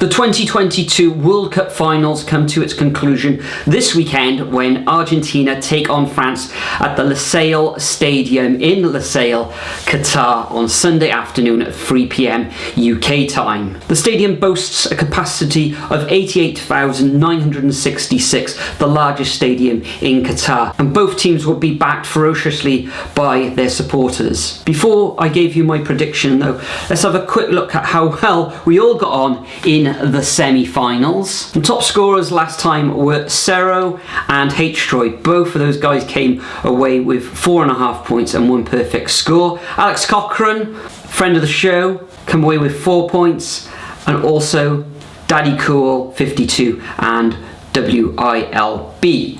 The 2022 World Cup finals come to its conclusion this weekend when Argentina take on France at the Lusail Stadium in Lusail, Qatar on Sunday afternoon at 3 p.m. UK time. The stadium boasts a capacity of 88,966, the largest stadium in Qatar, and both teams will be backed ferociously by their supporters. Before I gave you my prediction though, let's have a quick look at how well we all got on in the semi-finals. The top scorers last time were Cerro and H-Troy. Both of those guys came away with 4.5 points and 1 perfect score. Alex Cochrane, friend of the show, come away with 4 points, and also Daddy Cool 52 and WILB.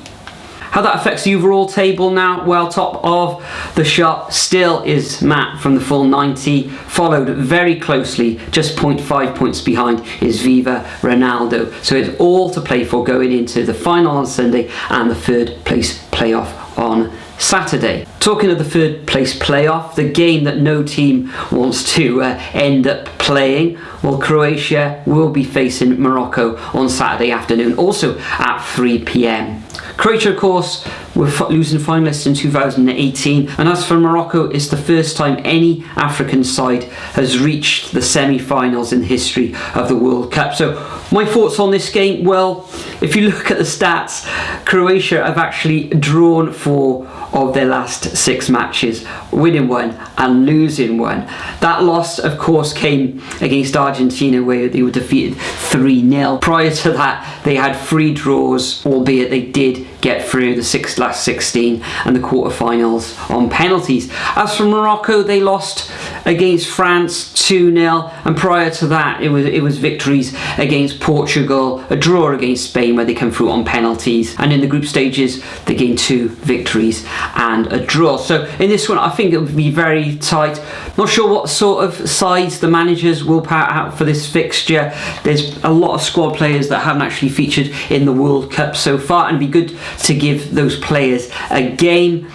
How that affects the overall table now? Well, top of the shot still is Matt from the full 90, followed very closely, just 0.5 points behind, is Viva Ronaldo. So it's all to play for going into the final on Sunday and the third place playoff on Saturday. Talking of the third place playoff, the game that no team wants to end up playing, well, Croatia will be facing Morocco on Saturday afternoon, also at 3 p.m. Croatia, of course, were losing finalists in 2018, and as for Morocco, it's the first time any African side has reached the semi-finals in the history of the World Cup. So my thoughts on this game, well, if you look at the stats, Croatia have actually drawn 4 of their last 6 matches, winning 1 and losing 1. That loss, of course, came against Argentina, where they were defeated 3-0. Prior to that, they had 3 draws, albeit they did get through the last 16 and the quarterfinals on penalties. As for Morocco, they lost against France 2-0, and prior to that, it was victories against Portugal, a draw against Spain where they come through on penalties, and in the group stages they gained 2 victories and a draw. So in this one, I think it would be very tight. Not sure what sort of sides the managers will put out for this fixture. There's a lot of squad players that haven't actually featured in the World Cup so far, and it'd be good to give those players a game.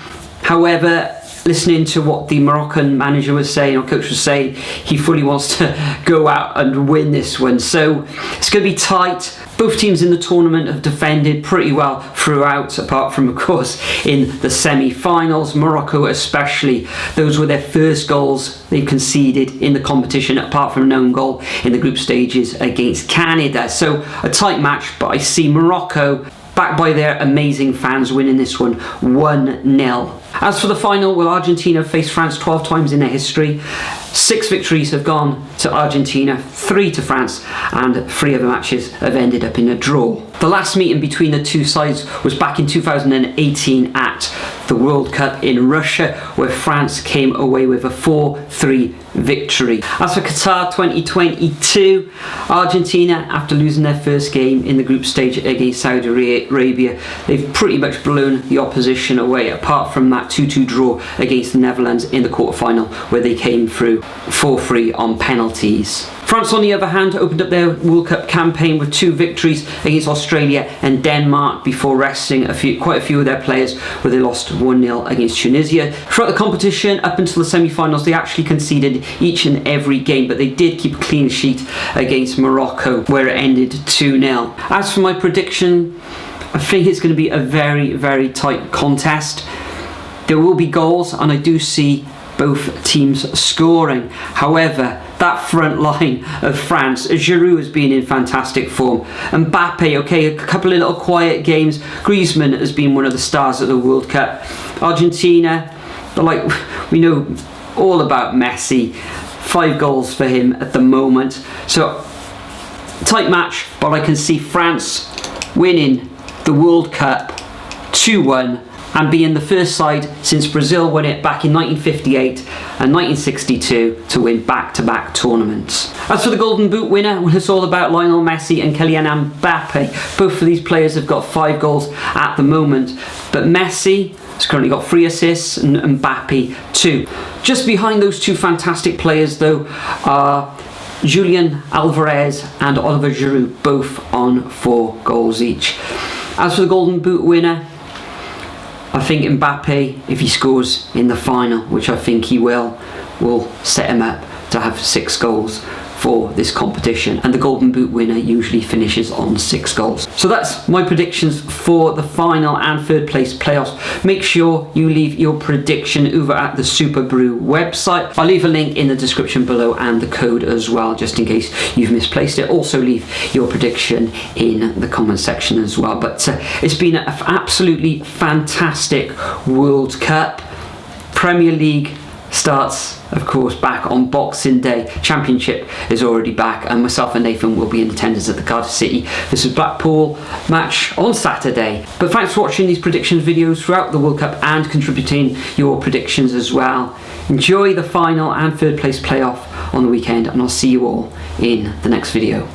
However, listening to what the Moroccan manager was saying, or coach was saying, he fully wants to go out and win this one. So it's going to be tight. Both teams in the tournament have defended pretty well throughout, apart from, of course, in the semi-finals. Morocco especially, those were their first goals they conceded in the competition, apart from an own goal in the group stages against Canada. So a tight match, but I see Morocco, backed by their amazing fans, winning this one 1-0. As for the final, well, Argentina have faced France 12 times in their history. 6 victories have gone to Argentina, 3 to France, and 3 of the matches have ended up in a draw. The last meeting between the two sides was back in 2018 at the World Cup in Russia, where France came away with a 4-3 victory. As for Qatar 2022, Argentina, after losing their first game in the group stage against Saudi Arabia, they've pretty much blown the opposition away, apart from that 2-2 draw against the Netherlands in the quarterfinal, where they came through 4-3 on penalties. France, on the other hand, opened up their World Cup campaign with 2 victories against Australia and Denmark before resting quite a few of their players, where they lost 1-0 against Tunisia. Throughout the competition, up until the semi-finals, they actually conceded each and every game, but they did keep a clean sheet against Morocco, where it ended 2-0. As for my prediction, I think it's going to be a very, very tight contest. There will be goals, and I do see both teams scoring. However, that front line of France, Giroud has been in fantastic form. Mbappe, okay, a couple of little quiet games. Griezmann has been one of the stars of the World Cup. Argentina, we know all about Messi. 5 goals for him at the moment. So, tight match, but I can see France winning the World Cup 2-1, and being the first side since Brazil won it back in 1958 and 1962 to win back-to-back tournaments. As for the Golden Boot winner, well, it's all about Lionel Messi and Kylian Mbappe. Both of these players have got 5 goals at the moment, but Messi has currently got 3 assists and Mbappe 2. Just behind those 2 fantastic players, though, are Julian Alvarez and Oliver Giroud, both on 4 goals each. As for the Golden Boot winner, I think Mbappe, if he scores in the final, which I think he will set him up to have 6 goals for this competition, and the Golden Boot winner usually finishes on 6 goals. So that's my predictions for the final and third place playoffs. Make sure you leave your prediction over at the Super Brew website. I'll leave a link in the description below and the code as well, just in case you've misplaced it. Also leave your prediction in the comment section as well. But it's been an absolutely fantastic World Cup. Premier League starts, of course, back on Boxing Day. Championship is already back, and myself and Nathan will be in attendance at the Cardiff City versus Blackpool match on Saturday. But thanks for watching these predictions videos throughout the World Cup and contributing your predictions as well. Enjoy the final and third place playoff on the weekend, and I'll see you all in the next video.